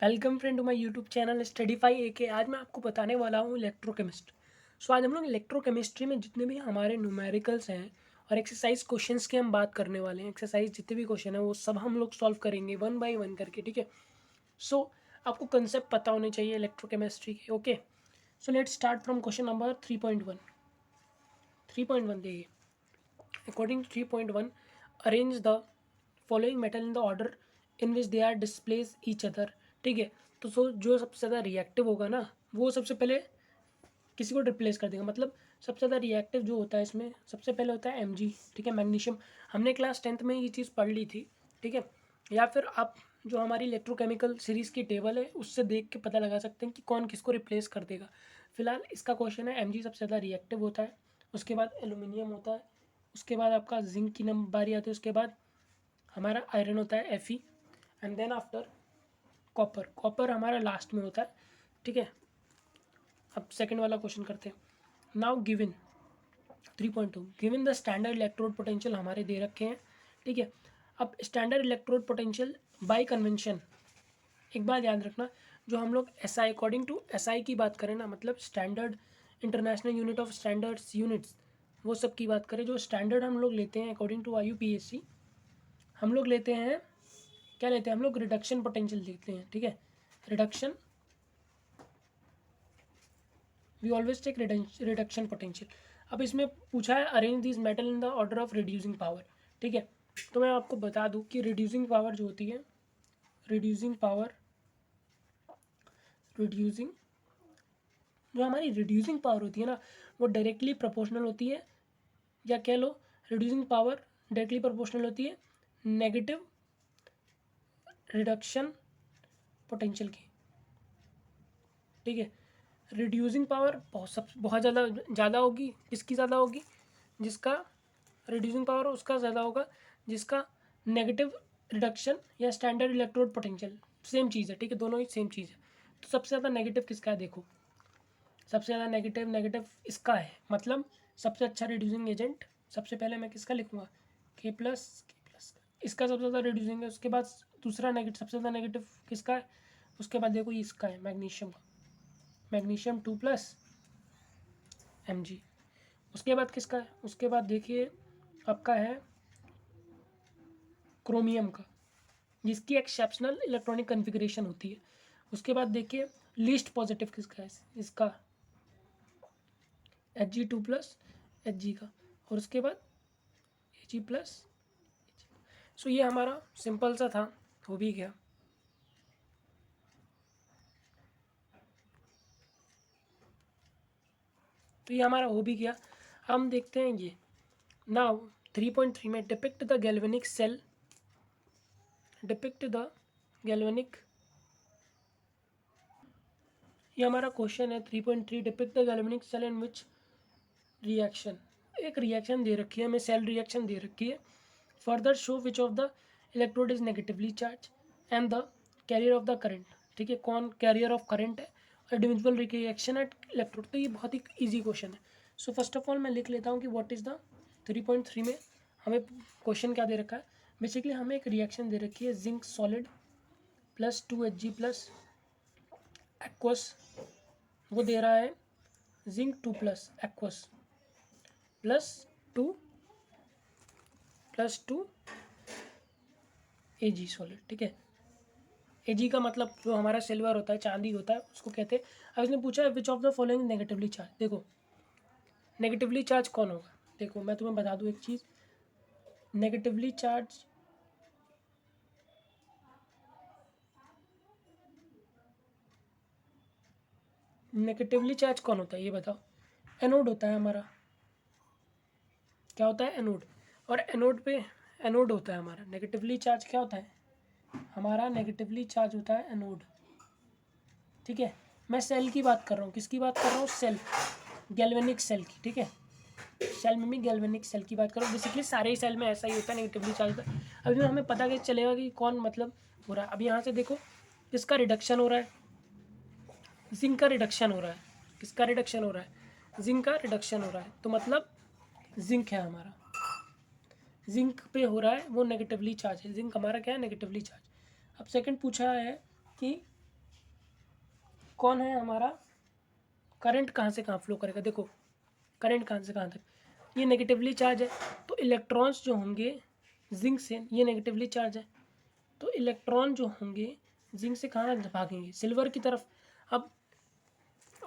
Welcome friend to my YouTube channel Studify A K. आज मैं आपको बताने वाला हूँ इलेक्ट्रोकेमिस्ट्री। आज हम लोग इलेक्ट्रोकेमिस्ट्री में जितने भी हमारे न्यूमेरिकल्स हैं और एक्सरसाइज क्वेश्चंस की हम बात करने वाले हैं। एक्सरसाइज जितने भी क्वेश्चन हैं वो सब हम लोग सॉल्व करेंगे वन बाय वन करके, ठीक है। सो आपको कंसेप्ट पता होने चाहिए इलेक्ट्रोकेमिस्ट्री के। Okay, so let's start from question number 3.1। 3.1 देखिए, according to 3.1 arrange the following metal in the order in which they are displace each other. ठीक है, तो जो सबसे ज़्यादा रिएक्टिव होगा ना वो सबसे पहले किसी को रिप्लेस कर देगा। मतलब सबसे ज़्यादा रिएक्टिव जो होता है इसमें सबसे पहले होता है Mg, ठीक है, मैग्नीशियम। हमने क्लास 10th में ये चीज़ पढ़ ली थी, ठीक है। या फिर आप जो हमारी इलेक्ट्रोकेमिकल सीरीज़ की टेबल है उससे देख के पता लगा सकते हैं कि कौन किसको रिप्लेस कर देगा। फिलहाल इसका क्वेश्चन है Mg सबसे ज़्यादा रिएक्टिव होता है, उसके बाद एलुमिनियम होता है, उसके बाद आपका जिंक की नंबर बारी आती है, उसके बाद हमारा आयरन होता है Fe, and then after copper. Copper हमारा लास्ट में होता है, ठीक है। अब सेकंड वाला क्वेश्चन करते हैं। Now given 3.2 given the standard electrode potential हमारे दे रखे हैं, ठीक है। अब standard electrode potential bye convention, एक बात याद रखना, जो हम लोग SI अकॉर्डिंग टू SI की बात करें ना, मतलब standard international unit of standards units, वो सब की बात करें, जो स्टैंडर्ड हम लोग लेते हैं अकॉर्डिंग टू IUPAC, हम लोग लेते हैं, क्या लेते हैं हम लोग, रिडक्शन पोटेंशियल लेते हैं, ठीक है। Reduction, we always take reduction potential. अब इसमें पूछा है arrange this metal in the order of reducing power, ठीक है। तो मैं आपको बता दूं कि रिड्यूसिंग पावर जो होती है, रिड्यूसिंग पावर, रिड्यूसिंग जो हमारी रिड्यूसिंग पावर होती है ना वो डायरेक्टली प्रोपोर्शनल होती है, या कह लो रिड्यूसिंग पावर डायरेक्टली प्रोपोर्शनल होती है नेगेटिव रिडक्शन पोटेंशियल की, ठीक है। रिड्यूसिंग पावर बहुत ज़्यादा होगी, किसकी ज़्यादा होगी, जिसका रिड्यूसिंग पावर उसका ज़्यादा होगा जिसका नेगेटिव रिडक्शन या स्टैंडर्ड इलेक्ट्रोड पोटेंशियल सेम चीज़ है, ठीक है, दोनों ही सेम चीज़ है। तो सबसे ज़्यादा नेगेटिव किसका है, देखो सबसे ज़्यादा नेगेटिव नेगेटिव इसका है, मतलब सबसे अच्छा रिड्यूसिंग एजेंट सबसे पहले मैं किसका लिखूँगा, K+, इसका सबसे ज़्यादा रिड्यूसिंग है। उसके बाद दूसरा नेगेटिव, सबसे ज़्यादा नेगेटिव किसका है, उसके बाद देखो ये इसका है, मैग्नीशियम का, मैग्नीशियम 2+ Mg। उसके बाद किसका है, उसके बाद देखिए आपका है क्रोमियम का, जिसकी एक्सेप्शनल इलेक्ट्रॉनिक कन्फिग्रेशन होती है। उसके बाद देखिए लीस्ट पॉजिटिव किसका है, इसका Hg2+ Hg का, और उसके बाद Ag+। सो ये हमारा सिंपल सा था, हो भी गया। तो ये हमारा हो भी गया। हम देखते हैं ये नाउ 3.3 में depict the galvanic cell, depict the galvanic, ये हमारा क्वेश्चन है 3.3। Depict the galvanic cell in which reaction, एक रिएक्शन दे रखी है हमें, सेल रिएक्शन दे रखी है। Further show which of the electrode is negatively charge and the carrier of the current, ठीक है, कौन कैरियर ऑफ करंट है और इंडिविजुअल रिएक्शन एट इलेक्ट्रोड। तो ये बहुत ही ईजी क्वेश्चन है। सो फर्स्ट ऑफ ऑल मैं लिख लेता हूँ कि व्हाट इज़ द 3.3 में हमें क्वेश्चन क्या दे रखा है। बेसिकली हमें एक रिएक्शन दे रखी है zinc solid plus 2Hg+ aqueous, वो दे रहा है जिंक 2+ एक्वस +2 Ag सॉलिड, ठीक है। Ag का मतलब जो हमारा सिल्वर होता है, चांदी होता है, उसको कहते हैं। अब इसने पूछा है विच of the following negatively charge. देखो नेगेटिवली चार्ज कौन होगा, देखो मैं तुम्हें बता दूं एक चीज़, नेगेटिवली चार्ज कौन होता है ये बताओ। एनोड होता है हमारा, क्या होता है, एनोड। और एनोड पे एनोड होता है हमारा नेगेटिवली चार्ज, क्या होता है हमारा नेगेटिवली चार्ज होता है एनोड, ठीक है। मैं सेल की बात कर रहा हूँ, किसकी बात कर रहा हूँ, सेल, गैल्वेनिक सेल की, ठीक है। सेल में भी गैल्वेनिक सेल की बात करो, बेसिकली सारे ही सेल में ऐसा ही होता है नेगेटिवली चार्ज। अभी हमें पता कैसे चलेगा कि कौन मतलब हो रहा है। अब यहाँ से देखो किसका रिडक्शन हो रहा है, जिंक का रिडक्शन हो रहा है, किसका रिडक्शन हो रहा है, जिंक का रिडक्शन हो रहा है, तो मतलब जिंक है हमारा, जिंक पे हो रहा है वो नेगेटिवली चार्ज है, जिंक हमारा क्या है, नेगेटिवली चार्ज। अब सेकंड पूछा है कि कौन है हमारा, करंट कहाँ से कहाँ फ्लो करेगा। देखो करंट कहाँ से कहाँ तक, ये नेगेटिवली चार्ज है, तो इलेक्ट्रॉन्स जो होंगे जिंक से, ये नेगेटिवली चार्ज है, तो इलेक्ट्रॉन जो होंगे जिंक से कहाँ भागेंगे, सिल्वर की तरफ। अब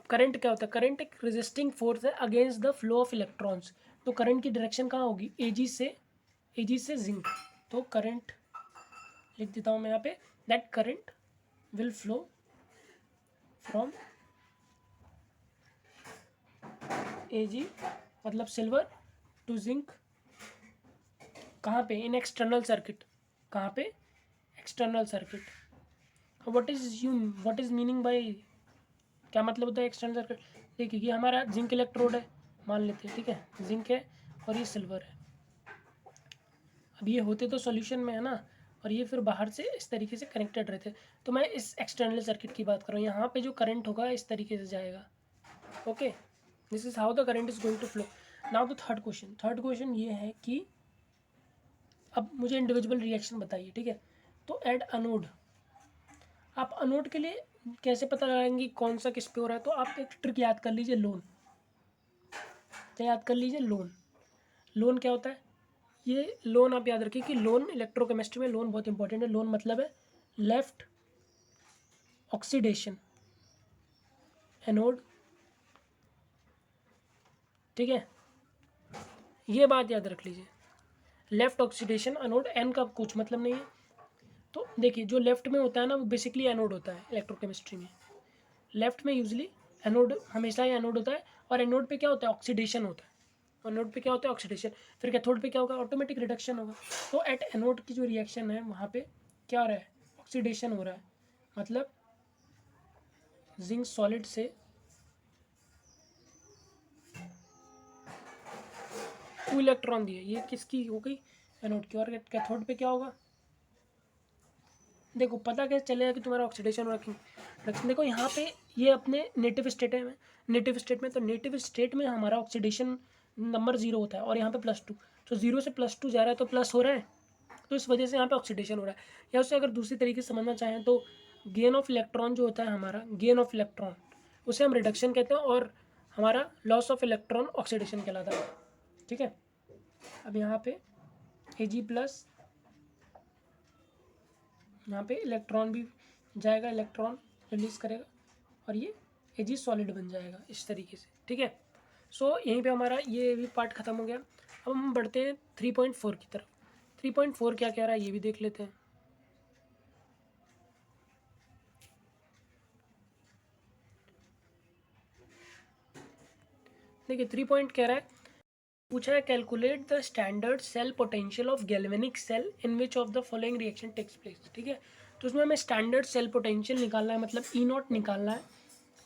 करंट क्या होता है, करंट एक रेजिस्टिंग फोर्स है against the flow of electrons, तो करंट की डायरेक्शन कहाँ होगी, एजी से जिंक। तो करंट लिख देता हूँ मैं यहाँ पे, that current will flow from AG मतलब सिल्वर टू जिंक, कहाँ पे, इन एक्सटर्नल सर्किट, कहाँ पे, external circuit. What is meaning bye, क्या मतलब होता है एक्सटर्नल सर्किट। देखिए ये हमारा जिंक इलेक्ट्रोड है मान लेते हैं, ठीक है, जिंक है और ये सिल्वर है। अब ये होते तो सॉल्यूशन में है ना, और ये फिर बाहर से इस तरीके से कनेक्टेड रहते। तो मैं इस एक्सटर्नल सर्किट की बात कर रहा हूँ, यहाँ पे जो करंट होगा इस तरीके से जाएगा। Okay, this is how the current is going to flow. Now the third question ये है कि अब मुझे इंडिविजुअल रिएक्शन बताइए, ठीक है। तो एट अनोड, आप अनोड के लिए कैसे पता लगाएंगे कौन सा किस पे हो रहा है, तो आप एक ट्रिक याद कर लीजिए, लोन। क्या याद कर लीजिए, लोन। लोन क्या होता है, ये लोन आप याद रखिए कि लोन इलेक्ट्रोकेमिस्ट्री में लोन बहुत इंपॉर्टेंट है। लोन मतलब है लेफ्ट ऑक्सीडेशन एनोड, ठीक है, ये बात याद रख लीजिए। लेफ्ट ऑक्सीडेशन एनोड, एन का कुछ मतलब नहीं है। तो देखिए जो लेफ्ट में होता है ना वो बेसिकली एनोड होता है इलेक्ट्रोकेमिस्ट्री में। लेफ्ट में यूजली एनोड, हमेशा ही एनोड होता है, और एनोड पे क्या होता है, ऑक्सीडेशन होता है। और एनोड पे क्या होता है, ऑक्सीडेशन। फिर कैथोड पे क्या होगा, ऑटोमेटिक रिडक्शन होगा। तो एट एनोड की जो रिएक्शन है वहाँ पे क्या हो रहा है, ऑक्सीडेशन हो रहा है, मतलब जिंक सॉलिड से 2 इलेक्ट्रॉन दिए, ये किसकी हो गई, एनोड की। और कैथोड पे क्या होगा, देखो पता कैसे चलेगा कि तुम्हारा ऑक्सीडेशन हो रखी। देखो यहाँ पे ये अपने नेटिव स्टेट है, नेटिव स्टेट में, तो नेटिव स्टेट में हमारा ऑक्सीडेशन नंबर 0 होता है, और यहाँ पे +2, तो 0 से +2 जा रहा है तो प्लस हो रहा है, तो इस वजह से यहाँ पे ऑक्सीडेशन हो रहा है। या उससे अगर दूसरी तरीके से समझना चाहें तो गेन ऑफ इलेक्ट्रॉन जो होता है हमारा, गेन ऑफ इलेक्ट्रॉन, उसे हम रिडक्शन कहते हैं, और हमारा लॉस ऑफ इलेक्ट्रॉन ऑक्सीडेशन कहलाता है, ठीक है। अब यहाँ पे Ag+, यहाँ पे इलेक्ट्रॉन भी जाएगा, इलेक्ट्रॉन रिलीज करेगा, और ये Ag सॉलिड बन जाएगा इस तरीके से, ठीक है। सो यहीं पे हमारा ये भी पार्ट खत्म हो गया। अब हम बढ़ते हैं 3.4 की तरफ। 3.4 क्या कह रहा है ये भी देख लेते हैं। देखिए 3 पॉइंट कह रहा है, पूछा है calculate the standard cell potential of galvanic cell in which of the following reaction takes place, ठीक है। तो उसमें हमें स्टैंडर्ड सेल पोटेंशियल निकालना है, मतलब E0 निकालना है,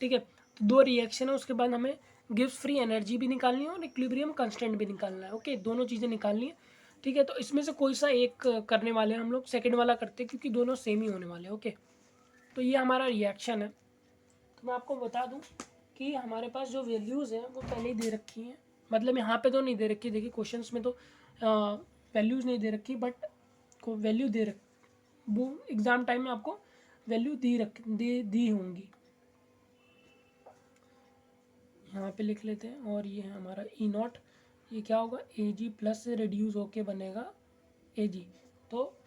ठीक है। तो 2 रिएक्शन है, उसके बाद हमें गिव्स फ्री एनर्जी भी निकालनी है और इक्विलिब्रियम कांस्टेंट भी निकालना है। ओके, दोनों चीज़ें निकालनी है, ठीक है। तो इसमें से कोई सा एक करने वाले हैं हम लोग, सेकेंड वाला करते हैं क्योंकि दोनों सेम ही होने वाले हैं। ओके, तो ये हमारा रिएक्शन है। तो मैं आपको बता दूं कि हमारे पास जो वैल्यूज़ हैं वो पहले ही दे रखी हैं, मतलब यहाँ पे तो नहीं दे रखी, देखिए क्वेश्चंस में तो वैल्यूज़ नहीं दे रखी, बट को वैल्यू दे रख, वो एग्ज़ाम टाइम में आपको वैल्यू दी होंगी। यहाँ पे लिख लेते हैं, और ये है हमारा E0, ये क्या होगा, Ag+ से रिड्यूस होके बनेगा Ag, तो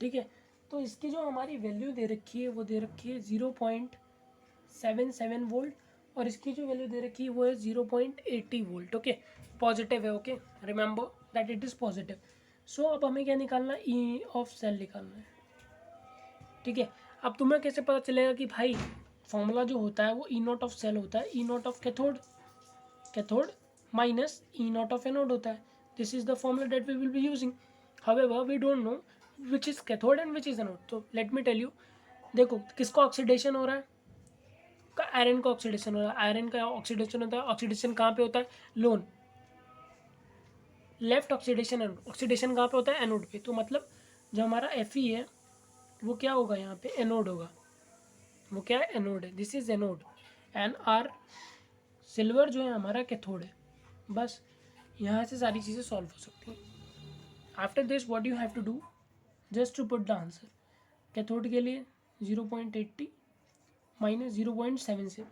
ठीक है। तो इसकी जो हमारी वैल्यू दे रखी है वो दे रखी है 0.77 वोल्ट, और इसकी जो वैल्यू दे रखी है वो है 0.80 वोल्ट। ओके, पॉजिटिव है। Okay, remember that it is positive. So अब हमें क्या निकालना है, ई ऑफ सेल निकालना है, ठीक है। अब तुम्हें कैसे पता चलेगा कि भाई फॉर्मूला जो होता है वो E0 ऑफ सेल होता है, E0 of cathode, cathode minus E0 of anode होता है। This is the formula that we will be using. However we don't know which is cathode and which is anode, तो let me tell you. देखो किसका oxidation हो रहा है, का iron का ऑक्सीडेशन हो रहा है। आयरन का ऑक्सीडेशन होता है, ऑक्सीडेशन कहाँ पे होता है, loan, left oxidation anode, oxidation कहाँ पे होता है, एनोड पे। तो मतलब जो हमारा Fe है वो क्या होगा, यहाँ पे एनोड होगा, वो क्या है, एनोड है, दिस इज एनोड। एन आर सिल्वर जो है हमारा कैथोड है। बस यहाँ से सारी चीज़ें सॉल्व हो सकती हैं। After this what you have to do, just to put the answer. Cathode के लिए 0.80 माइनस 0.77,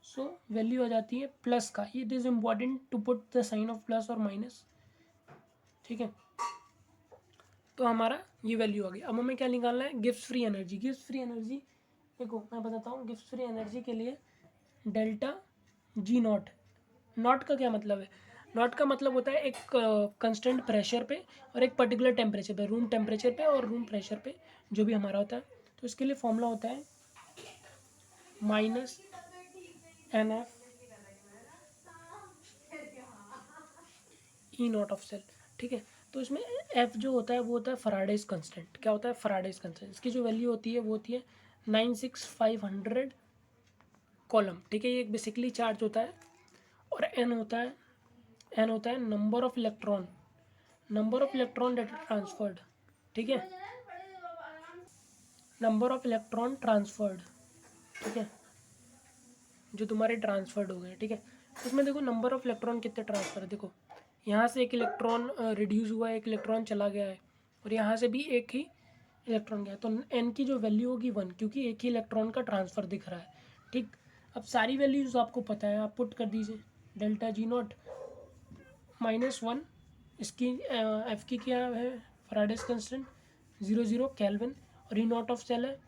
सो वैल्यू आ जाती है प्लस का। It is important to put the sign of plus और माइनस, ठीक है। तो हमारा ये वैल्यू आ गई। अब हमें क्या निकालना है, Gibbs free energy. Gibbs free energy देखो मैं बताता हूँ, गिब्स फ्री एनर्जी के लिए डेल्टा जी नॉट। नॉट का क्या मतलब है, नॉट का मतलब होता है एक कंस्टेंट प्रेशर पे और एक पर्टिकुलर टेम्परेचर पे, रूम टेम्परेचर पे और रूम प्रेशर पे जो भी हमारा होता है। तो इसके लिए फॉर्मूला होता है minus N F E naught of cell, ठीक है। तो इसमें एफ जो होता है वो होता है फराडेज कंस्टेंट। क्या होता है, फराडेज कंस्टेंट। इसकी जो वैल्यू होती है वो होती है 96500 कॉलम, ठीक है। ये बेसिकली चार्ज होता है। और एन होता है number of electron, number of electron that transferred, ठीक है, नंबर ऑफ इलेक्ट्रॉन ट्रांसफर्ड, ठीक है, जो तुम्हारे ट्रांसफर्ड हो गए, ठीक है। उसमें देखो नंबर ऑफ इलेक्ट्रॉन कितने ट्रांसफर है, देखो यहाँ से एक इलेक्ट्रॉन रिड्यूस हुआ है, एक इलेक्ट्रॉन चला गया है, और यहाँ से भी एक ही इलेक्ट्रॉन गया, तो एन की जो वैल्यू होगी 1, क्योंकि एक ही इलेक्ट्रॉन का ट्रांसफ़र दिख रहा है, ठीक। अब सारी वैल्यूज़ आपको पता है, आप पुट कर दीजिए। डेल्टा जी नॉट -1, इसकी एफ की क्या है, फराडेस कंस्टेंट 0 केल्विन, और ई नॉट ऑफ सेल है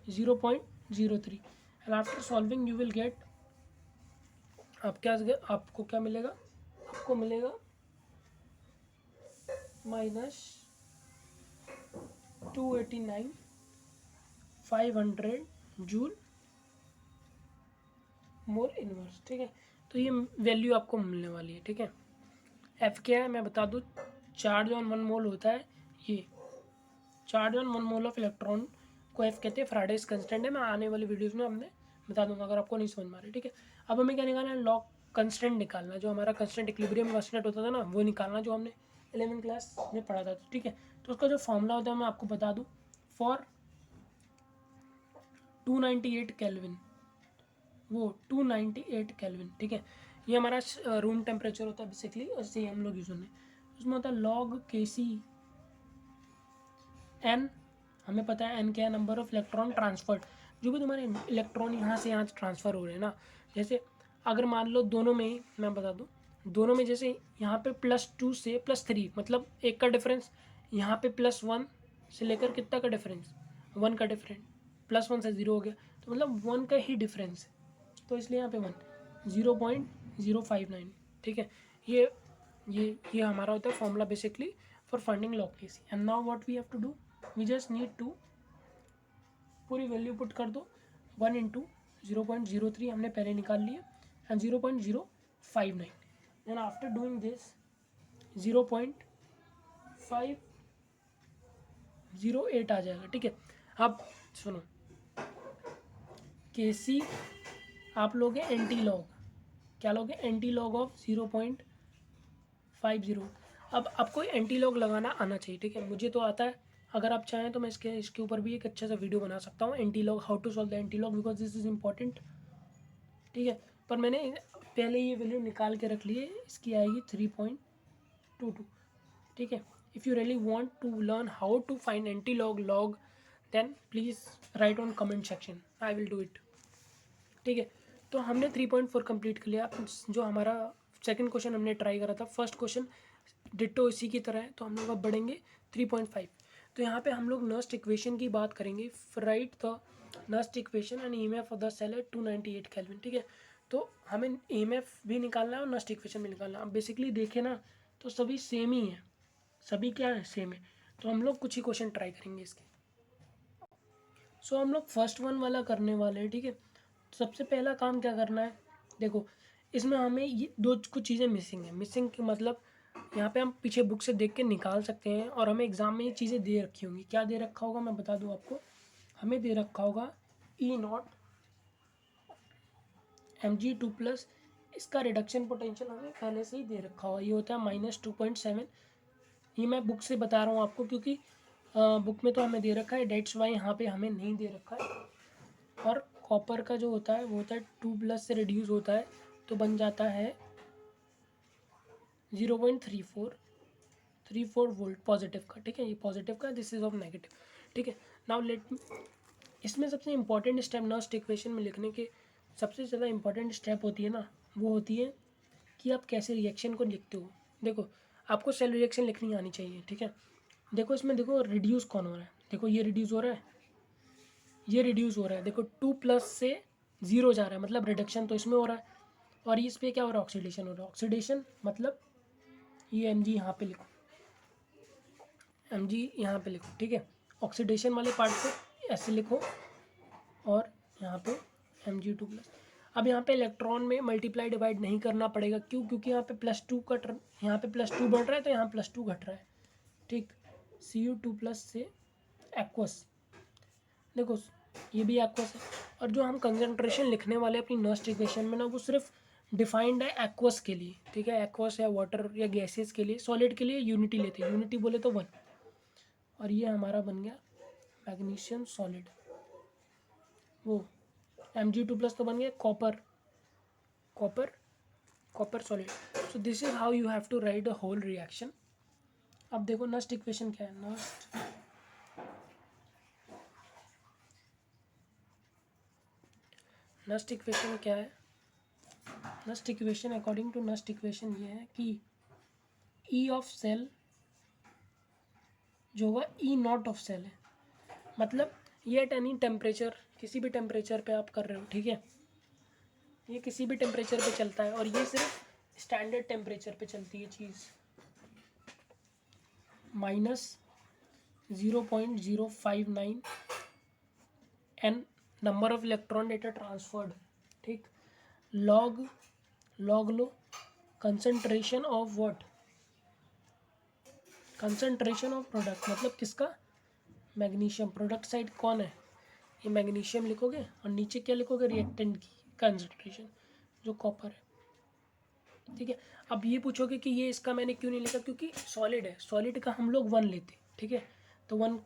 0.03। And after solving you will get, आपको क्या मिलेगा, आपको मिलेगा -289,500 जूल मोर इनवर्स, ठीक है। तो ये वैल्यू आपको मिलने वाली है, ठीक है। एफ क्या है मैं बता दूँ, चार्ज ऑन 1 मोल होता है, ये charge on 1 mole of electron को एफ कहते हैं, फराडेस कंस्टेंट है। मैं आने वाली वीडियोज़ में हमने बता दूंगा अगर आपको नहीं समझ में आ रही, ठीक है। अब हमें क्या निकालना है, लॉग कंस्टेंट निकालना, जो हमारा कंस्टेंट इक्विलिब्रियम कंस्टेंट होता था ना, वो निकालना, जो हमने 11th क्लास में पढ़ा था, ठीक है। तो उसका जो फॉर्मूला होता है मैं आपको बता दूँ, फॉर 298 केल्विन, वो 298 केल्विन, ठीक है। ये हमारा रूम टेम्परेचर होता है बेसिकली, और से हम लोग यूज़ होने, उसमें होता है लॉग के सी एन, हमें पता है एन क्या है, नंबर ऑफ इलेक्ट्रॉन ट्रांसफर्ड, जो भी तुम्हारे इलेक्ट्रॉन यहाँ से यहाँ ट्रांसफ़र हो रहे हैं ना। जैसे अगर मान लो दोनों में ही मैं बता दूँ, दोनों में जैसे यहाँ पे +2 से +3, मतलब एक का डिफरेंस, यहाँ पे +1 से लेकर कितना का डिफरेंस, 1 का डिफरेंस, +1 से 0 हो गया, तो मतलब 1 का ही डिफरेंस है, तो इसलिए यहाँ पे 1 0.059, ठीक है। ये ये हमारा होता है formula basically for finding log K C. And now what we have to do, we just need to पूरी वैल्यू पुट कर दो, 1 इंटू 0.03 हमने पहले निकाल लिया, and 0.059, and after doing this 0.508 आ जाएगा, ठीक है। अब सुनो, के सी आप लोगे एंटी लॉग, क्या लोगे, एंटी लॉग ऑफ 0.50। अब आपको एंटी लॉग लगाना आना चाहिए, ठीक है। मुझे तो आता है, अगर आप चाहें तो मैं इसके ऊपर भी एक अच्छा सा वीडियो बना सकता हूँ, anti log, how to solve the anti log, because this is important, ठीक है। पर मैंने पहले ये वैल्यू निकाल के रख ली है, इसकी आएगी 3.22, ठीक है। If you really want to learn how to find anti log log, then please write on comment section, I will do it, ठीक है। तो हमने 3.4 कंप्लीट कर लिया। जो हमारा सेकंड क्वेश्चन हमने ट्राई करा था, फर्स्ट क्वेश्चन डिट्टो इसी की तरह है, तो हम लोग अब बढ़ेंगे 3.5। तो यहाँ पे हम लोग नस्ट इक्वेशन की बात करेंगे, write the Nernst equation and EMF of the cell है 298 केल्विन, ठीक है। तो हमें ईएमएफ भी निकालना है और नस्ट इक्वेशन भी निकालना है। अब बेसिकली देखें ना तो सभी सेम ही है, सभी क्या है, सेम है। तो हम लोग कुछ ही क्वेश्चन ट्राई करेंगे इसके। सो हम लोग फर्स्ट वन वाला करने वाले हैं, ठीक है। सबसे पहला काम क्या करना है, देखो इसमें हमें ये दो कुछ चीज़ें मिसिंग है। मिसिंग के मतलब यहाँ पे हम पीछे बुक से देख के निकाल सकते हैं, और हमें एग्ज़ाम में ये चीज़ें दे रखी होंगी। क्या दे रखा होगा मैं बता दूँ आपको, हमें दे रखा होगा E0 Mg2+, इसका रिडक्शन पोटेंशियल हमें पहले से ही दे रखा होगा, ये होता है -2.7। ये मैं बुक से बता रहा हूँ आपको, क्योंकि बुक में तो हमें दे रखा है, डेट्स वाई यहाँ पे हमें नहीं दे रखा है। और कॉपर का जो होता है वो होता है 2+ से रिड्यूस होता है, तो बन जाता है 0.34 वोल्ट पॉजिटिव का, ठीक है। ये पॉजिटिव का, दिस इज ऑफ नेगेटिव, ठीक है। नाउ लेट इसमें सबसे इम्पॉर्टेंट स्टेप नर्स्ट इक्वेशन में लिखने के सबसे ज़्यादा इम्पॉर्टेंट स्टेप होती है ना, वो होती है कि आप कैसे रिएक्शन को लिखते हो। देखो आपको सेल रिएक्शन लिखनी आनी चाहिए, ठीक है। देखो इसमें देखो रिड्यूस कौन हो रहा है, देखो ये रिड्यूस हो रहा है, ये रिड्यूस हो रहा है। देखो 2+ से 0 जा रहा है, मतलब रिडक्शन तो इसमें हो रहा है। और इस पे क्या हो रहा है, ऑक्सीडेशन हो रहा है। ऑक्सीडेशन मतलब ये Mg यहाँ पे लिखो, Mg यहाँ पे लिखो, ठीक है। ऑक्सीडेशन वाले पार्ट को ऐसे लिखो और यहाँ पे Mg2+। अब यहाँ पे इलेक्ट्रॉन में मल्टीप्लाई डिवाइड नहीं करना पड़ेगा, क्यों? क्योंकि यहाँ पे +2 कट, यहाँ पे +2 बढ़ रहा है तो यहाँ +2 घट रहा है, ठीक। Cu2+ से एक्वस, देखो ये भी एक्वस है। और जो हम कंसंट्रेशन लिखने वाले अपनी नर्स्ट इक्वेशन में ना, वो सिर्फ डिफाइंड है एक्वस के लिए, ठीक है। एक्वस या वाटर या गैसेस के लिए, सॉलिड के लिए यूनिटी लेते हैं, यूनिटी बोले तो 1। और ये हमारा बन गया मैग्नीशियम सॉलिड, वो Mg2+ तो बन गया copper, copper copper solid. So this is how you have to write the whole reaction. अब देखो नर्स्ट इक्वेशन क्या है, नर्स्ट इक्वेशन क्या है। Nernst equation according to Nernst equation ये है कि ई ऑफ सेल जो होगा E0 ऑफ सेल है, मतलब ये एट एनी टेम्परेचर, किसी भी टेम्परेचर पे आप कर रहे हो, ठीक है। ये किसी भी टेम्परेचर पे चलता है और ये सिर्फ स्टैंडर्ड टेम्परेचर पे चलती है चीज़, -0.059 n number of electron data transferred, ठीक। लॉग लो concentration of what, concentration of product, मतलब किसका, मैग्नीशियम। प्रोडक्ट साइड कौन है, ये मैग्नीशियम लिखोगे और नीचे क्या लिखोगे, रिएक्टेंट की कंसंट्रेशन जो कॉपर है, ठीक है। अब ये पूछोगे कि ये इसका मैंने क्यों नहीं लिखा, क्योंकि सॉलिड है, सॉलिड का हम लोग 1 लेते, ठीक है। तो 1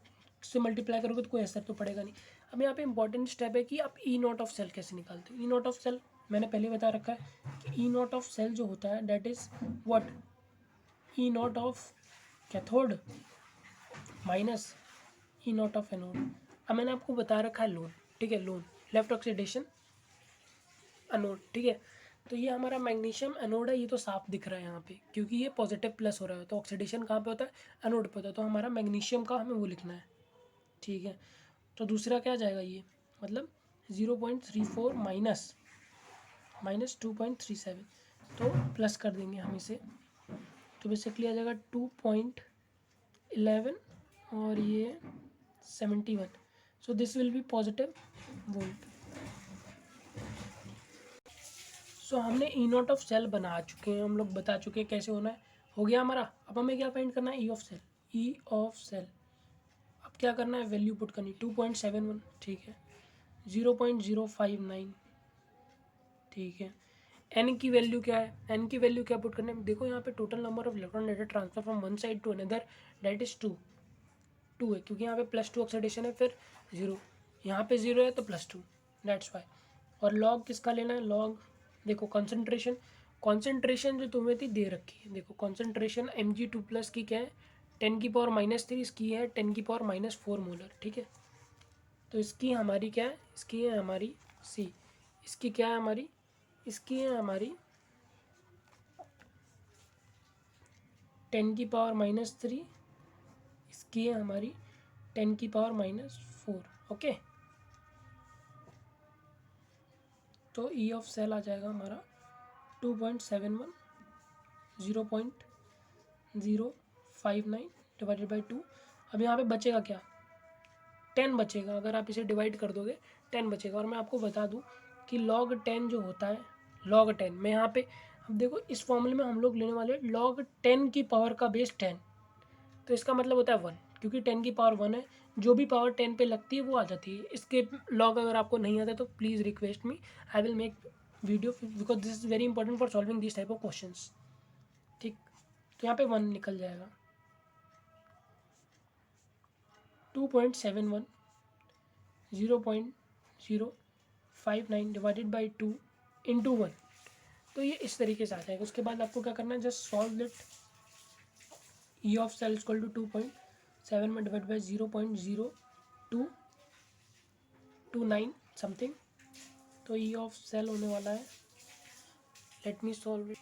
से मल्टीप्लाई करोगे तो कोई असर तो पड़ेगा नहीं। अब यहाँ पे इंपॉर्टेंट स्टेप है कि आप E0 ऑफ सेल कैसे निकालते हो। E0 ऑफ सेल मैंने पहले बता रखा है कि E0 ऑफ सेल जो होता है that is what, E0 of cathode minus E0 of anode. अब मैंने आपको बता रखा है लोन, ठीक है, लोन लेफ्ट ऑक्सीडेशन एनोड, ठीक है। तो ये हमारा मैग्नीशियम एनोड है, ये तो साफ दिख रहा है यहाँ पे, क्योंकि ये पॉजिटिव प्लस हो रहा है। तो ऑक्सीडेशन कहाँ पे होता है, एनोड पे होता है। तो हमारा मैग्नीशियम का हमें वो लिखना है, ठीक है। तो दूसरा क्या जाएगा, ये मतलब 0.34 माइनस 2.37, तो प्लस कर देंगे हम इसे, तो बेसिकली आ जाएगा 2.11 और ये 71। So this will be positive volt. So हमने E0 ऑफ सेल बना चुके हैं, हम लोग बता चुके हैं कैसे होना है, हो गया हमारा। अब हमें क्या फाइंड करना है, E of cell, E of cell. अब क्या करना है, वैल्यू पुट करनी, 2.71, ठीक है, 0.059, ठीक है। एन की वैल्यू क्या है, एन की वैल्यू क्या पुट करना है, देखो यहाँ पे total number of electron data transfer from one side to another that is 2 है, क्योंकि यहाँ पे +2 ऑक्सीडेशन है, फिर 0, यहाँ पे 0 है तो +2, दैट्स वाई। और लॉग किसका लेना है, लॉग देखो कंसंट्रेशन, जो तुम्हें थी दे रखी है, देखो कंसंट्रेशन Mg2+ की क्या है, 10⁻³ इसकी है 10⁻⁴ मोलर, ठीक है। तो इसकी हमारी क्या है, इसकी है हमारी C, इसकी क्या है हमारी, इसकी है हमारी 10⁻⁻3, इसकी है हमारी 10⁻⁴, ओके। तो ई ऑफ सेल आ जाएगा हमारा 2.71, 0.059 डिवाइडेड बाई 2। अब यहाँ पे बचेगा क्या, 10 बचेगा, अगर आप इसे डिवाइड कर दोगे 10 बचेगा। और मैं आपको बता दूँ कि log 10 जो होता है, log 10 में यहाँ पे अब देखो इस फॉर्मूले में हम लोग लेने वाले log 10 की पावर का बेस 10, तो इसका मतलब होता है 1, क्योंकि 10 की पावर 1 है, जो भी पावर 10 पे लगती है वो आ जाती है। इसके लॉग अगर आपको नहीं आता तो please request me, I will make video, because this is very important for solving this type of questions, ठीक। तो यहाँ पे 1 निकल जाएगा, 2.71, 0.059 डिवाइडेड बाई 2 इंटू 1। तो ये इस तरीके से आता है। उसके बाद आपको क्या करना है, just solve that, E of cell equal to 2.7 में डिवाइड बाई 0.02 29 समथिंग, तो ई ऑफ सेल होने वाला है, लेट मी सॉल्व इट।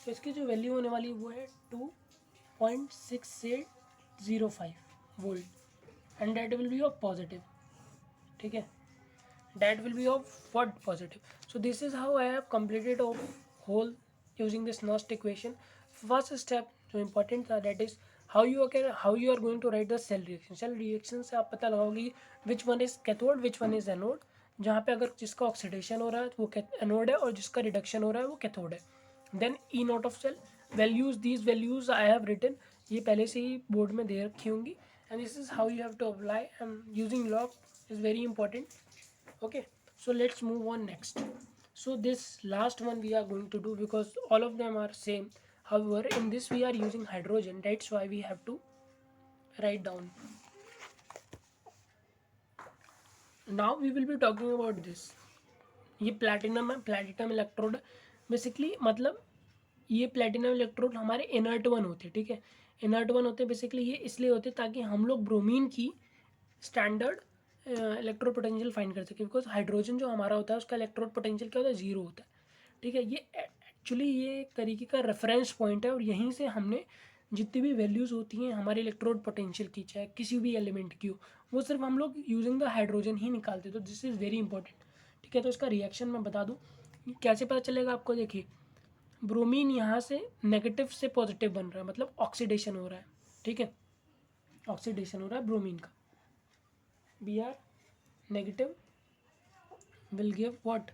तो इसकी जो वैल्यू होने वाली है वो है 2.6805 volt, and that will be of positive, ठीक है, that will be of what positive. So this is how I have completed of whole using this Nernst equation. First step जो important था, that is how you are going to write the cell reaction. Cell reaction से आप पता लगाओगे which one is cathode, which one is anode, जहाँ पे अगर जिसका ऑक्सीडेशन हो रहा है वो एनोड है और जिसका रिडक्शन हो रहा है वो कैथोड है. Then E naught of cell values, these values I have written, ये पहले से ही बोर्ड में दे रखी होंगी, and this is how you have to apply, and using log is very important. Okay, so let's move on next. So this last one we are going to do because all of them are same, however in this we are using hydrogen, that's why we have to write down. Now we will be talking about this. ये platinum है, platinum electrode basically, मतलब ये platinum electrode हमारे inert one होते हैं, ठीक है, inert one होते हैं बेसिकली, ये इसलिए होते हैं ताकि हम लोग ब्रोमीन की स्टैंडर्ड इलेक्ट्रोड पोटेंशियल फाइंड कर सके, बिकॉज हाइड्रोजन जो हमारा होता है उसका इलेक्ट्रोड पोटेंशियल क्या होता है, जीरो होता है, ठीक है. ये एक्चुअली ये एक तरीके का रेफरेंस पॉइंट है, और यहीं से हमने जितनी भी वैल्यूज़ होती हैं हमारे इलेक्ट्रोड पोटेंशियल की, चाहे किसी भी एलिमेंट की हो, वो सिर्फ हम लोग यूजिंग द हाइड्रोजन ही निकालते. तो दिस इज़ वेरी इंपॉर्टेंट, ठीक है. तो इसका रिएक्शन मैं बता दूँ कैसे पता चलेगा आपको. देखिए, ब्रोमीन यहाँ से नेगेटिव से पॉजिटिव बन रहा है, मतलब ऑक्सीडेशन हो रहा है, ठीक है, ऑक्सीडेशन हो रहा है ब्रोमीन का. Br negative will give what,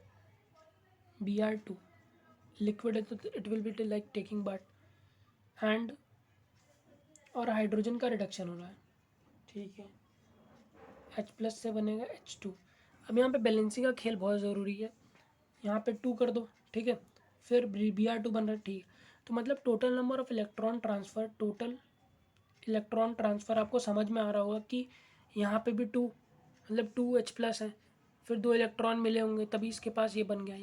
Br2 liquid है तो it will be like taking bath, and और हाइड्रोजन का रिडक्शन हो रहा है, ठीक है, H प्लस से बनेगा H2. अब यहाँ पे बैलेंसिंग का खेल बहुत ज़रूरी है, यहाँ पे 2 कर दो, ठीक है, फिर Br2 बन रहा है, ठीक है. तो मतलब total number of electron transfer, total electron transfer आपको समझ में आ रहा होगा कि यहाँ पे भी 2, मतलब 2H प्लस है, फिर 2 इलेक्ट्रॉन मिले होंगे तभी इसके पास ये बन गया.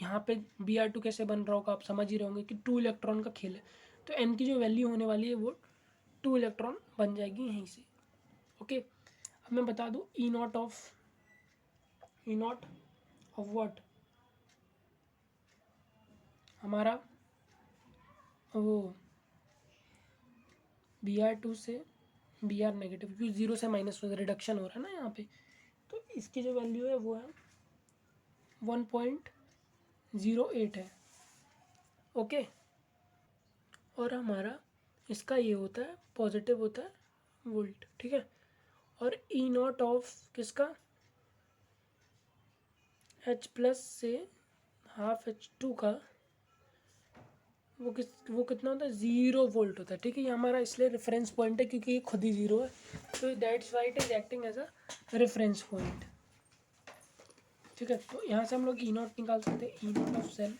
यहाँ पे Br2 कैसे बन रहा होगा आप समझ ही रहे होंगे कि 2 इलेक्ट्रॉन का खेल है. तो N की जो वैल्यू होने वाली है वो 2 इलेक्ट्रॉन बन जाएगी यहीं से. ओके, अब मैं बता दूँ ई नॉट ऑफ व्हाट, हमारा वो Br2 से Br नेगेटिव, क्योंकि 0 से माइनस रिडक्शन हो रहा है ना यहाँ पे, तो इसकी जो वैल्यू है वो है 1.08 है. ओके, और हमारा इसका ये होता है पॉजिटिव होता है वोल्ट, ठीक है. और ई नॉट ऑफ किसका, H प्लस से हाफ H2 का, वो कितना होता है, 0 वोल्ट होता है, ठीक है. ये हमारा इसलिए रेफरेंस पॉइंट है क्योंकि ये खुद ही 0 है, तो that's why it is acting as a reference point, ठीक है. तो यहाँ से हम लोग ई नॉट निकाल सकते हैं. ई नॉट ऑफ सेल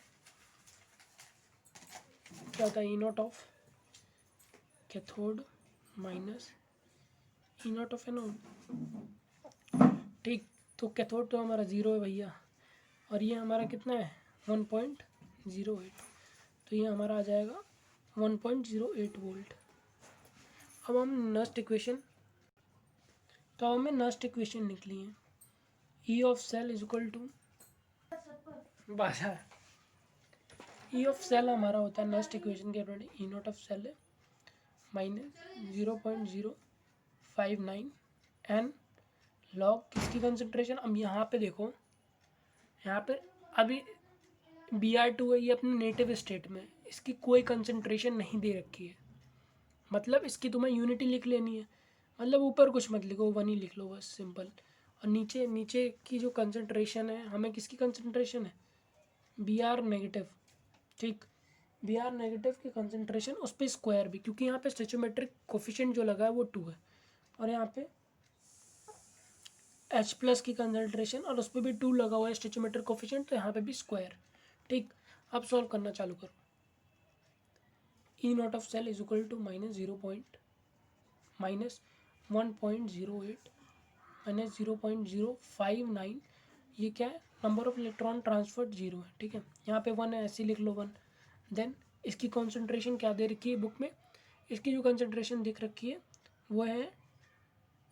क्या होता है, E naught of cathode minus E naught of anode, ठीक. तो कैथोड तो हमारा 0 है भैया, और ये हमारा कितना है 1.08, तो ये हमारा आ जाएगा 1.08 वोल्ट. अब हम नर्स्ट इक्वेशन, तो अब हमें नर्स्ट इक्वेशन निकली है. E of cell is equal to बाजा, ई ऑफ सेल हमारा होता है नर्स्ट इक्वेशन के according, E naught of cell है माइनस 0.059 एन लॉग किसकी कंसंट्रेशन. अब यहाँ पे देखो, यहाँ पे अभी Br2 है, ये अपने नेटिव स्टेट में, इसकी कोई कंसंट्रेशन नहीं दे रखी है, मतलब इसकी तुम्हें यूनिटी लिख लेनी है, मतलब ऊपर कुछ मत लिखो, 1 ही लिख लो बस, सिंपल. और नीचे की जो कंसंट्रेशन है, हमें किसकी कंसंट्रेशन है, Br नेगेटिव, ठीक. Br नेगेटिव की कंसंट्रेशन, उस पर स्क्वायर भी, क्योंकि यहाँ पे स्टोइचोमेट्रिक कोफिशिएंट जो लगा है वो 2 है, और यहाँ पे H प्लस की कंसंट्रेशन और उस पर भी 2 लगा हुआ है स्टोइचोमेट्रिक कोफिशिएंट, तो यहाँ पे भी स्क्वायर, ठीक. अब सॉल्व करना चालू करो. E naught of cell is equal to minus 1.08 minus 0.059, ये क्या है, नंबर ऑफ इलेक्ट्रॉन ट्रांसफर्ड 0 है, ठीक है. यहाँ पे 1 है, ऐसे लिख लो 1. देन इसकी कॉन्सेंट्रेशन क्या दे रखी है बुक में, इसकी जो कंसंट्रेशन दिख रखी है वो है,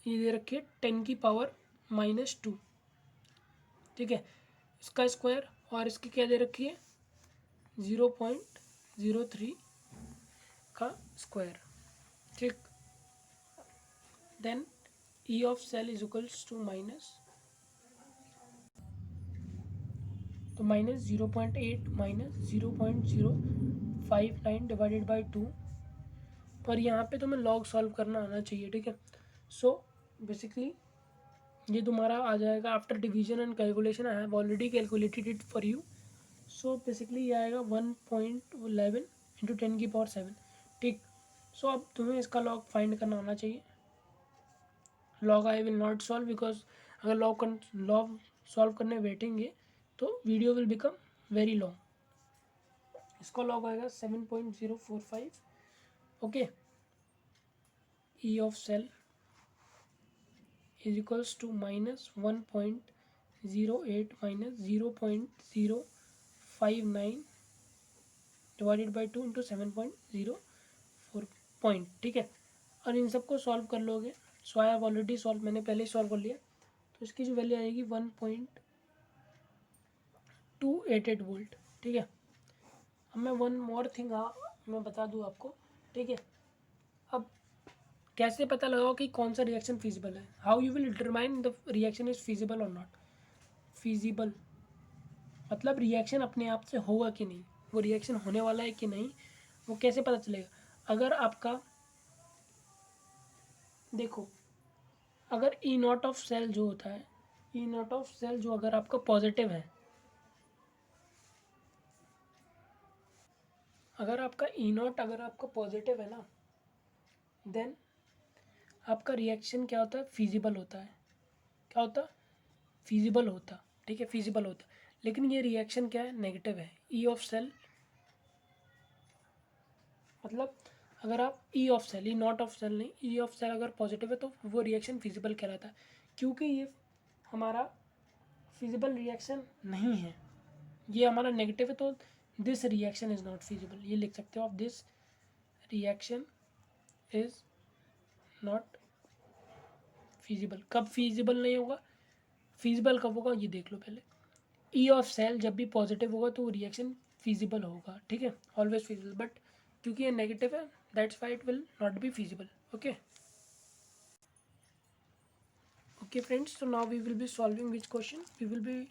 ये दे रखी है 10 की पावर -2, ठीक है, इसका स्क्वायर और इसकी क्या दे रखी है 0.03 का स्क्वायर। ठीक, then E of cell is equals to minus, तो -0.8 -0.059 डिवाइडेड बाई 2, और यहाँ पे तुम्हें लॉग सॉल्व करना आना चाहिए। ठीक है, सो बेसिकली ये तुम्हारा आ जाएगा after division and calculation, I have already calculated it for you. So basically ये आएगा 1.11 इंटू 10⁻7। ठीक, सो अब तुम्हें इसका लॉग फाइंड करना आना चाहिए। Log I will not solve because अगर लॉग सॉल्व करने बैठेंगे तो video will become very long. इसका लॉग आएगा 7.045। Okay, E of cell is equals to -1.08 -0.059 divided by 2 into 7.04 point. ठीक है, और इन सबको सॉल्व कर लोगे। So I have already solve, मैंने पहले ही सॉल्व कर लिया, तो इसकी जो वैल्यू आएगी 1.288 वोल्ट। ठीक है, अब मैं वन मोर थिंग मैं बता दूँ आपको। ठीक है, अब कैसे पता लगाओ कि कौन सा रिएक्शन फिजिबल है, how you will determine the reaction is feasible और नॉट फिजिबल, मतलब रिएक्शन अपने आप से होगा कि नहीं, वो रिएक्शन होने वाला है कि नहीं, वो कैसे पता चलेगा। अगर आपका देखो, अगर ई नॉट ऑफ सेल जो होता है, ई नॉट ऑफ सेल जो अगर आपका पॉजिटिव है, अगर आपका ई नॉट अगर आपका पॉजिटिव है ना, देन आपका रिएक्शन क्या होता है फिजिबल होता है। क्या होता, फिजिबल होता। ठीक है, फिजिबल होता। लेकिन ये रिएक्शन क्या है, नेगेटिव है। ई ऑफ सेल मतलब अगर आप E of cell, E naught of cell नहीं, ई ऑफ सेल अगर पॉजिटिव है तो वो रिएक्शन फिजिबल कहलाता है। क्योंकि ये हमारा फिजिबल रिएक्शन नहीं है, ये हमारा नेगेटिव है, तो this reaction is not feasible, ये लिख सकते हो आप, this reaction is not feasible. कब फिजिबल नहीं होगा, फिजिबल कब होगा ये देख लो पहले। ई ऑफ सेल जब भी पॉजिटिव होगा तो रिएक्शन फिजिबल होगा। ठीक है, ऑलवेज फिजिबल, बट क्योंकि ये नेगेटिव है that's why it will not be feasible. Okay okay friends, so now we will be solving which question, we will be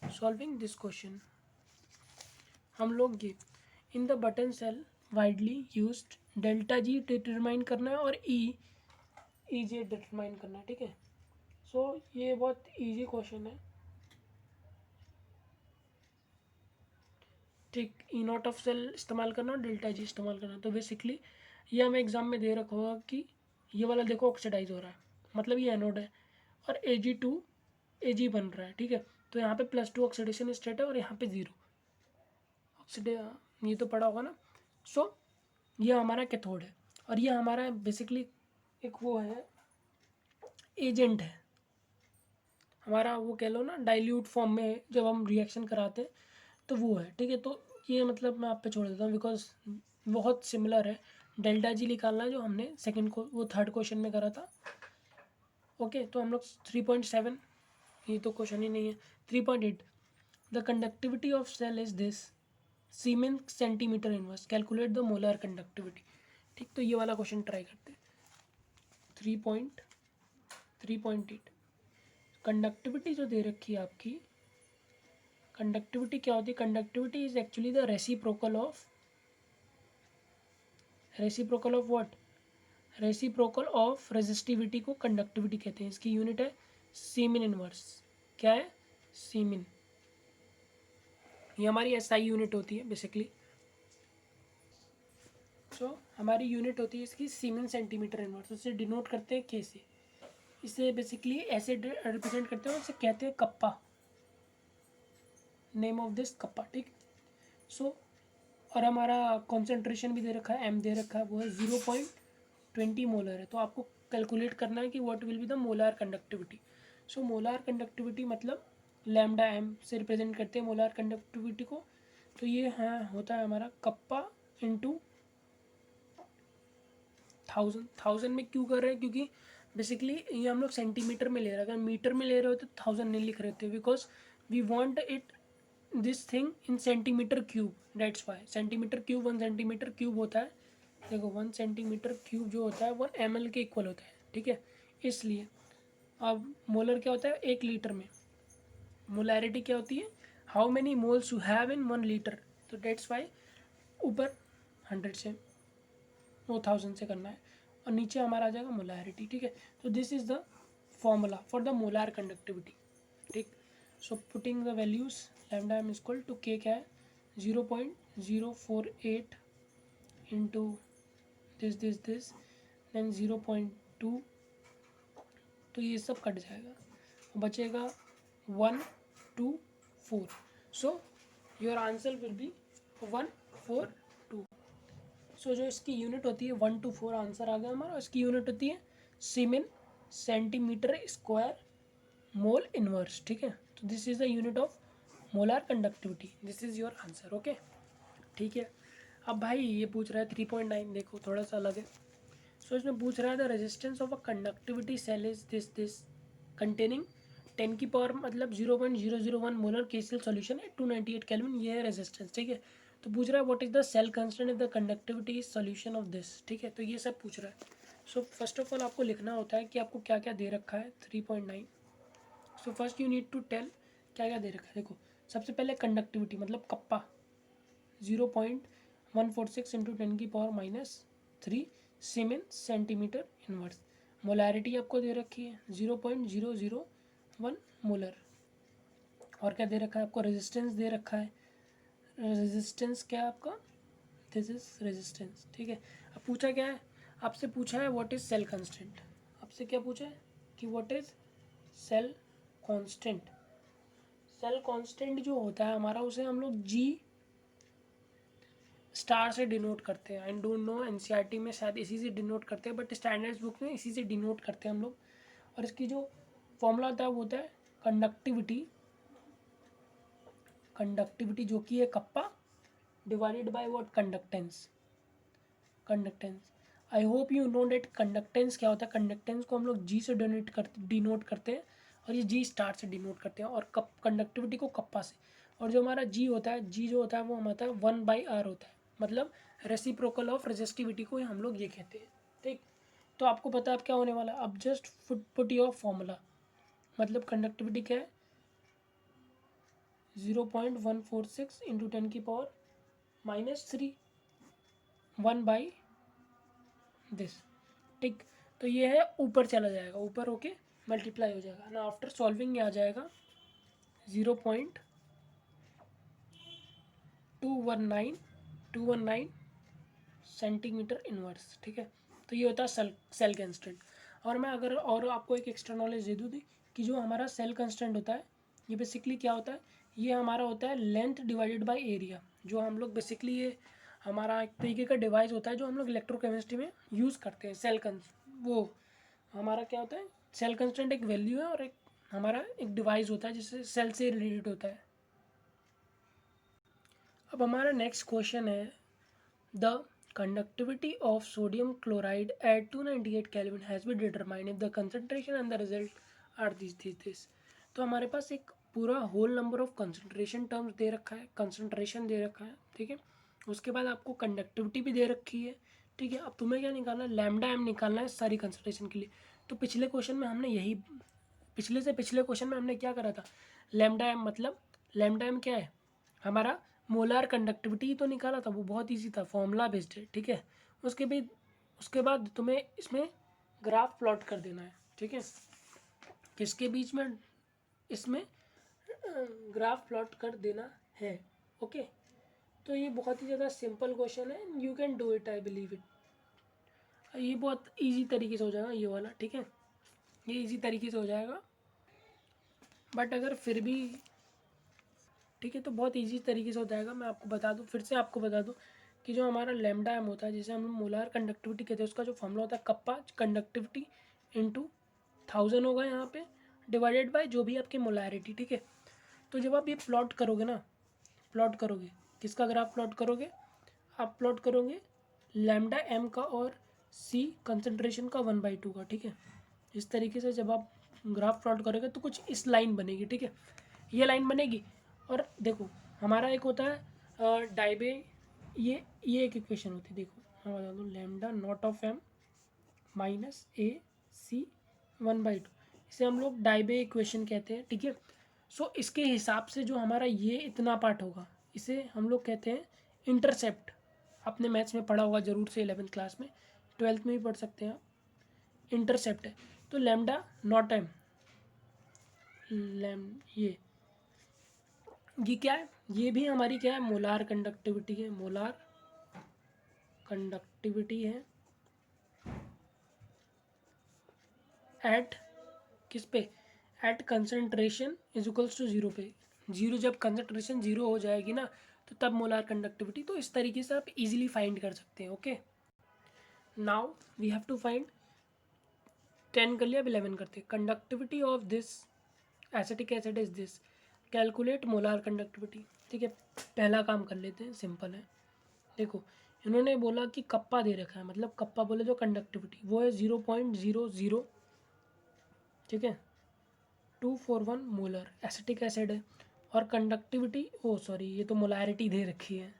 solving this question। हम लोग ये in the button cell widely used delta G determine करना है और ई जे determine करना है। ठीक है, सो ये बहुत इजी क्वेश्चन है। ठीक, ई नॉट ऑफ सेल इस्तेमाल करना और डेल्टा जी इस्तेमाल करना। तो बेसिकली ये हमें एग्जाम में दे रखा होगा कि ये वाला देखो ऑक्सीडाइज हो रहा है, मतलब ये एनोड है, और Ag2 Ag बन रहा है। ठीक है, तो यहाँ पे +2 ऑक्सीडेशन स्टेट है और यहाँ पे 0 ऑक्सीडे, ये तो पड़ा होगा ना। सो ये हमारा कैथोड है और ये हमारा बेसिकली एक वो है, एजेंट है हमारा, वो कह लो ना डाइल्यूट फॉर्म में जब हम रिएक्शन कराते हैं तो वो है। ठीक है, तो ये मतलब मैं आप पे छोड़ देता हूँ बिकॉज बहुत सिमिलर है। डेल्टा जी निकालना है जो हमने सेकंड को वो थर्ड क्वेश्चन में करा था। ओके, तो हम लोग 3.7, ये तो क्वेश्चन ही नहीं है। 3.8, the conductivity of cell is this siemen centimeter inverse, calculate the molar conductivity. ठीक, तो ये वाला क्वेश्चन ट्राई करते हैं। 3.8 कंडक्टिविटी जो दे रखी है आपकी, कंडक्टिविटी क्या होती है, conductivity is actually the reciprocal of what, reciprocal of resistivity को कंडक्टिविटी कहते हैं। इसकी यूनिट है सीमिन इनवर्स। क्या है, सीमिन, ये हमारी एसआई यूनिट होती है बेसिकली। सो हमारी यूनिट होती है इसकी सीमिन सेंटीमीटर इनवर्स, उसे डिनोट करते हैं के से। इसे बेसिकली ऐसे रिप्रेजेंट करते हैं, उसे कहते हैं kappa, name of this kappa. ठीक, सो और हमारा कॉन्सेंट्रेशन भी दे रखा है, एम दे रखा है, वो है 0.20 मोलर है। तो आपको कैलकुलेट करना है कि what will be the molar conductivity. So molar conductivity मतलब लैम्डा एम से रिप्रेजेंट करते हैं मोलार कंडक्टिविटी को। तो ये हाँ होता है हमारा कप्पा इंटू 1000। 1000 में क्यों कर रहे हैं, क्योंकि बेसिकली ये हम लोग सेंटीमीटर में ले रहे हैं, अगर मीटर में ले रहे होते तो 1000 नहीं लिख रहे थे, because we want it this thing in centimeter cube, that's why centimeter cube 1 centimeter cube होता है। देखो 1 सेंटीमीटर क्यूब जो होता है 1 ml के इक्वल होता है, ठीक है। इसलिए अब मोलर क्या होता है 1 लीटर में, मोलैरिटी क्या होती है how many moles you have in 1 litre, तो डेट्स वाई ऊपर 100 से वो 1000 से करना है और नीचे हमारा आ जाएगा मोलैरिटी, ठीक है। तो this is the formula for the molar conductivity, ठीक। So putting the values lambda M equal to K क्या है 0.048 इंटू दिस देन 0.2, तो ये सब कट जाएगा, बचेगा 124। So your answer will be 142। सो जो इसकी यूनिट होती है 124 आंसर आ गया हमारा। इसकी यूनिट होती है सीमेन सेंटीमीटर स्क्वायर मोल इनवर्स, ठीक है। तो this is the unit of molar conductivity, this is your answer, okay, ठीक है। अब भाई ये पूछ रहा है 3.9, देखो थोड़ा सा अलग है। सो इसमें पूछ रहा है the resistance of a conductivity cell is this containing 10 की पावर मतलब 0.001 मोलर केसीएल सॉल्यूशन है 298 केल्विन, ये है रेजिस्टेंस, ठीक है। तो पूछ रहा है what is the cell constant if the conductivity is solution of this, ठीक है। तो ये सब पूछ रहा है। सो फर्स्ट ऑफ ऑल आपको लिखना होता है कि आपको क्या क्या दे रखा है 3.9। So first you need to tell क्या क्या दे रखा है। देखो सबसे पहले कंडक्टिविटी मतलब कप्पा 0.146 इंटू 10 की पावर -3 सीमेन सेंटीमीटर इनवर्स। मोलैरिटी आपको दे रखी है 0.001 मोलर। और क्या दे रखा है आपको, रेजिस्टेंस दे रखा है। रेजिस्टेंस क्या है आपका, दिस इज रेजिस्टेंस, ठीक है। अब पूछा क्या है आपसे, पूछा है व्हाट इज सेल कांस्टेंट। आपसे क्या पूछा है कि what is cell constant. Cell constant जो होता है हमारा उसे हम लोग जी स्टार से डिनोट करते हैं। आई डोंट नो एनसीईआरटी में शायद इसी से डिनोट करते हैं, बट स्टैंडर्ड्स बुक में इसी से डिनोट करते हैं हम लोग। और इसकी जो फॉर्मूला होता है वो होता है कंडक्टिविटी, कंडक्टिविटी जो कि है kappa divided by what, conductance. Conductance I hope you know that conductance क्या होता है। कंडक्टेंस को हम लोग जी से डिनोट करते हैं और ये जी स्टार से डिनोट करते हैं, और कप कंडक्टिविटी को कप्पा से। और जो हमारा जी होता है, जी जो होता है वो हमारा 1/r होता है, मतलब रेसिप्रोकल ऑफ रेजिस्टिविटी को हम लोग ये कहते हैं, ठीक। तो आपको पता है अब क्या होने वाला है, अब जस्ट पुट योर फॉर्मूला, मतलब कंडक्टिविटी क्या है 0.146 इंटू 10 की पावर -3 1/दिस, ठीक। तो ये है ऊपर चला जाएगा, ऊपर होके मल्टीप्लाई हो जाएगा ना। आफ्टर सॉल्विंग ये आ जाएगा 0.219 सेंटीमीटर इनवर्स, ठीक है। तो ये होता है सेल कंस्टेंट। और मैं अगर और आपको एक एक्स्ट्रा नॉलेज दे दूँ कि जो हमारा सेल कंस्टेंट होता है ये बेसिकली क्या होता है, ये हमारा होता है लेंथ डिवाइडेड बाय एरिया। जो हम लोग बेसिकली ये हमारा एक तरीके का डिवाइस होता है जो हम लोग इलेक्ट्रोकेमिस्ट्री में यूज़ करते हैं। वो हमारा क्या होता है, सेल कंस्टेंट एक वैल्यू है और एक हमारा एक डिवाइस होता है जिससे सेल से रिलेटेड होता है। अब हमारा नेक्स्ट क्वेश्चन है the conductivity of sodium chloride at 298 Kelvin has been determined if the concentration and the result are this। तो हमारे पास एक पूरा whole number of concentration terms दे रखा है, कंसंट्रेशन दे रखा है, ठीक है। उसके बाद आपको कंडक्टिविटी भी दे रखी है, ठीक है। अब तुम्हें क्या निकालना है, लैम्डा एम निकालना है सारी कंसंट्रेशन के लिए। तो पिछले क्वेश्चन में हमने यही, पिछले क्वेश्चन में हमने क्या करा था, लैम्डा एम मतलब लैम्डा एम क्या है हमारा मोलार कंडक्टिविटी तो निकाला था, वो बहुत इजी था, फॉर्मूला बेस्ड है, ठीक है। उसके बाद तुम्हें इसमें ग्राफ प्लॉट कर देना है, ठीक है। किसके बीच में, इसमें ग्राफ प्लॉट कर देना है, ओके। तो ये बहुत ही ज़्यादा सिंपल क्वेश्चन है, you can do it, I believe it. ये बहुत इजी तरीके से हो जाएगा ये वाला, ठीक है। ये इजी तरीके से हो जाएगा, बट अगर फिर भी, ठीक है, तो बहुत इजी तरीके से हो जाएगा। मैं आपको बता दूं, फिर से आपको बता दूं कि जो हमारा लैम्डा एम होता है जिसे हम मोलार कंडक्टिविटी कहते हैं, उसका जो फॉर्मूला होता है कप्पा कंडक्टिविटी इंटू 1000 होगा यहाँ पे डिवाइडेड बाय जो भी आपकी मोलारिटी, ठीक है। तो जब आप ये प्लॉट करोगे ना, प्लॉट करोगे किसका ग्राफ प्लॉट करोगे, आप प्लॉट करोगे लैम्डा एम का और सी कंसंट्रेशन का 1/2 का, ठीक है। इस तरीके से जब आप ग्राफ प्लॉट करोगे तो कुछ इस लाइन बनेगी, ठीक है, ये लाइन बनेगी। और देखो हमारा एक होता है डाइबे, ये एक इक्वेशन होती है, देखो मैं बता दूँ, lambda naught of M minus A C 1/2, इसे हम लोग डाइबे इक्वेशन कहते हैं, ठीक है। सो इसके हिसाब से जो हमारा ये इतना पार्ट होगा, इसे हम लोग कहते हैं इंटरसेप्ट। आपने मैथ्स में पढ़ा होगा ज़रूर से, 11th क्लास में, 12th में भी पढ़ सकते हैं आप। इंटरसेप्ट है तो लैम्डा नॉट एम, लैम ये क्या है, ये भी हमारी क्या है, मोलार कंडक्टिविटी है, मोलार कंडक्टिविटी है एट किस पे, at concentration is equals to 0 पे। जीरो, जब कंसंट्रेशन 0 हो जाएगी ना तो तब मोलार कंडक्टिविटी। तो इस तरीके से आप इजीली फाइंड कर सकते हैं। Okay, now we have to find 10 कर लिया, अब 11 करते हैं। Conductivity of this acetic acid is this, calculate molar conductivity. ठीक है, पहला काम कर लेते हैं, सिंपल है। देखो इन्होंने बोला कि कप्पा दे रखा है, मतलब कप्पा बोले जो कंडक्टिविटी वो है 0.00, ठीक है, 241 मोलर एसिटिक एसिड है। और कंडक्टिविटी, ओ सॉरी, ये तो मोलैरिटी दे रखी है,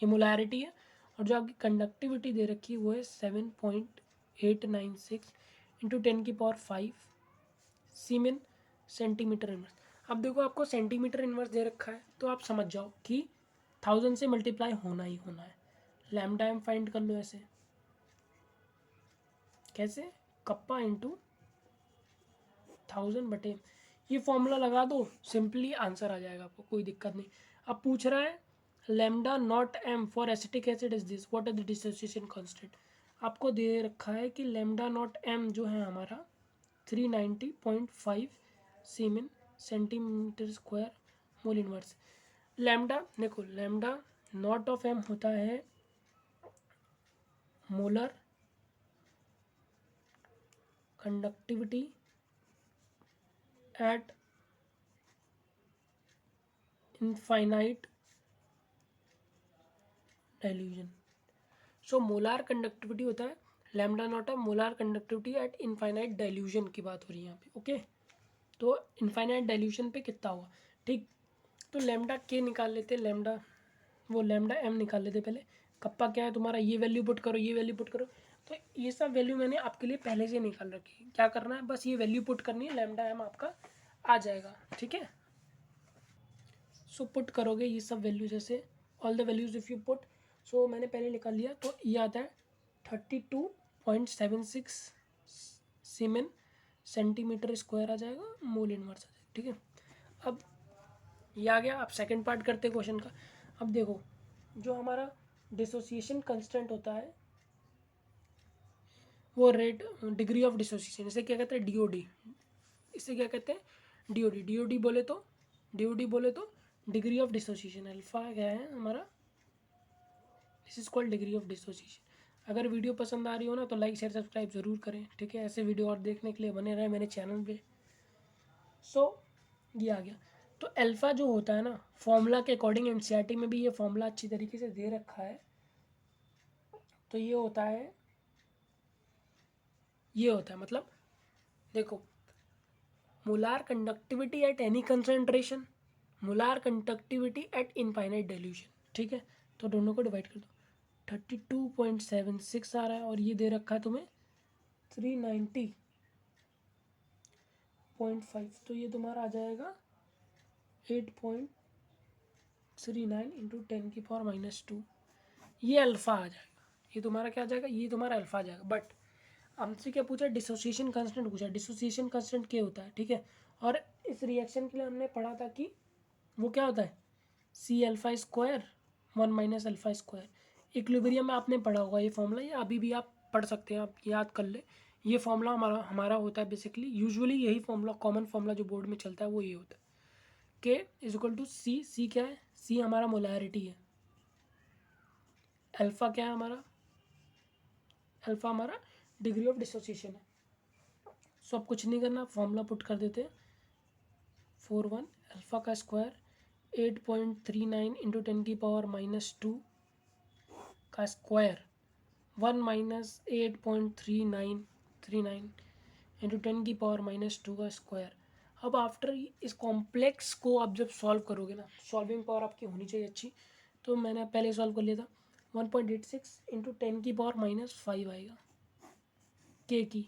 ये मोलैरिटी है। और जो आपकी कंडक्टिविटी दे रखी है वो है 7.896 इंटू 10⁵ सीमेन सेंटीमीटर इनवर्स। अब देखो आपको सेंटीमीटर इनवर्स दे रखा है तो आप समझ जाओ कि 1000 से मल्टीप्लाई होना ही होना है। लैम्डा एम फाइंड कर लो ऐसे, कैसे, कप्पा इंटू 1000 बटे, ये फॉर्मूला लगा दो, सिंपली आंसर आ जाएगा आपको, कोई दिक्कत नहीं। अब पूछ रहा है lambda naught M for acetic acid is this, what is the dissociation constant. आपको दे रखा है कि लैम्डा नॉट एम जो है हमारा 390.5 siemens centimetre square mole inverse. Lambda देखो, लैम्डा नॉट ऑफ एम होता है molar conductivity at infinite dilution. So molar conductivity होता है lambda naught of molar conductivity at infinite dilution की बात हो रही है यहाँ पे। ओके, तो इनफाइनाइट डाइल्यूशन पे कितना हुआ, ठीक। तो लैम्डा के निकाल लेते, लैम्डा वो लैम्डा एम निकाल लेते पहले। कप्पा क्या है तुम्हारा, ये वैल्यू पुट करो, ये वैल्यू पुट करो। तो ये सब वैल्यू मैंने आपके लिए पहले से निकाल रखी है, क्या करना है, बस ये वैल्यू पुट करनी है, लैम्डा एम आपका आ जाएगा, ठीक है। सो पुट करोगे ये सब वैल्यू, जैसे all the values if you put, so मैंने पहले निकाल लिया, तो ये आता है 32.76 सीमेन सेंटीमीटर स्क्वायर आ जाएगा, मोल इनवर्स आ जाएगा, ठीक है। अब ये आ गया। अब सेकंड पार्ट करते हैं क्वेश्चन का। अब देखो जो हमारा डिसोसिएशन कंस्टेंट होता है वो रेट, डिग्री ऑफ डिसोसिएशन, इसे क्या कहते हैं, डीओडी। इसे क्या कहते हैं, डीओडी। डीओडी बोले तो डिग्री ऑफ डिसोसिएशन। अल्फा क्या है हमारा, this is called degree of dissociation. अगर वीडियो पसंद आ रही हो ना तो लाइक शेयर सब्सक्राइब ज़रूर करें, ठीक है। ऐसे वीडियो और देखने के लिए बने रहे मेरे चैनल पे। सो ये आ गया। तो अल्फ़ा जो होता है ना, फॉर्मूला के अकॉर्डिंग एनसीईआरटी में भी ये फॉर्मूला अच्छी तरीके से दे रखा है। तो ये होता है, ये होता है मतलब देखो, molar conductivity at any concentration, molar conductivity at infinite dilution, ठीक है। तो दोनों को डिवाइड कर दो, 32.76 आ रहा है और ये दे रखा है तुम्हें 390.5, तो ये तुम्हारा आ जाएगा 8.39 इंटू 10⁻²। ये अल्फ़ा आ जाएगा, ये तुम्हारा क्या आ जाएगा, ये तुम्हारा अल्फ़ा आ जाएगा। बट हमसे क्या पूछा, डिसोसिएशन कांस्टेंट पूछा। डिसोसिएशन कांस्टेंट क्या होता है, ठीक है। और इस रिएक्शन के लिए हमने पढ़ा था कि वो क्या होता है, C alpha square 1 minus alpha square. Equilibrium में आपने पढ़ा होगा ये फॉर्मूला, ये अभी भी आप पढ़ सकते हैं, आप याद कर ले। ये फॉर्मूला हमारा हमारा होता है बेसिकली, यूजुअली यही फॉर्मूला, कॉमन फॉर्मूला जो बोर्ड में चलता है वो ये होता है, के इज इक्वल टू सी। सी क्या है, सी हमारा मोलैरिटी है। अल्फ़ा क्या है हमारा, अल्फ़ा हमारा डिग्री ऑफ डिसोसिएशन है। सो अब कुछ नहीं करना, फॉर्मूला पुट कर देते, 41 अल्फ़ा का स्क्वायर 8.39 इंटू 10⁻² का स्क्वायर 1 माइनस 8.3939 इंटू 10⁻² का स्क्वायर। अब आफ्टर इस कॉम्प्लेक्स को आप जब सॉल्व करोगे ना, सॉल्विंग पावर आपकी होनी चाहिए अच्छी, तो मैंने पहले सॉल्व कर लिया था। 1.86 इंटू 10⁻⁵ आएगा के की।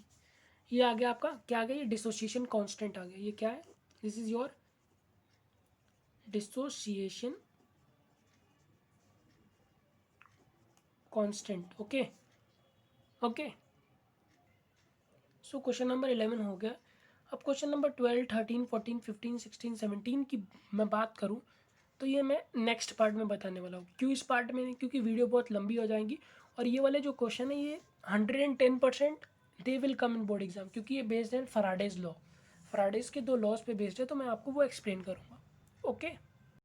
ये आ गया आपका, क्या आ गया, ये डिसोसिएशन कांस्टेंट आ गया। ये क्या है, this is your dissociation constant. Okay okay, so question number 11 हो गया। अब क्वेश्चन नंबर 12, 13, 14, 15, 16, 17 की मैं बात करूं तो ये मैं नेक्स्ट पार्ट में बताने वाला हूँ। क्यों इस पार्ट में नहीं, क्योंकि वीडियो बहुत लंबी हो जाएगी। और ये वाले जो क्वेश्चन है ये 110% they will come in board exam, क्योंकि ये बेस्ड है फराडेज लॉ। फराडेज के 2 लॉज पे बेस्ड है, तो मैं आपको वो एक्सप्लेन करूँगा। ओके।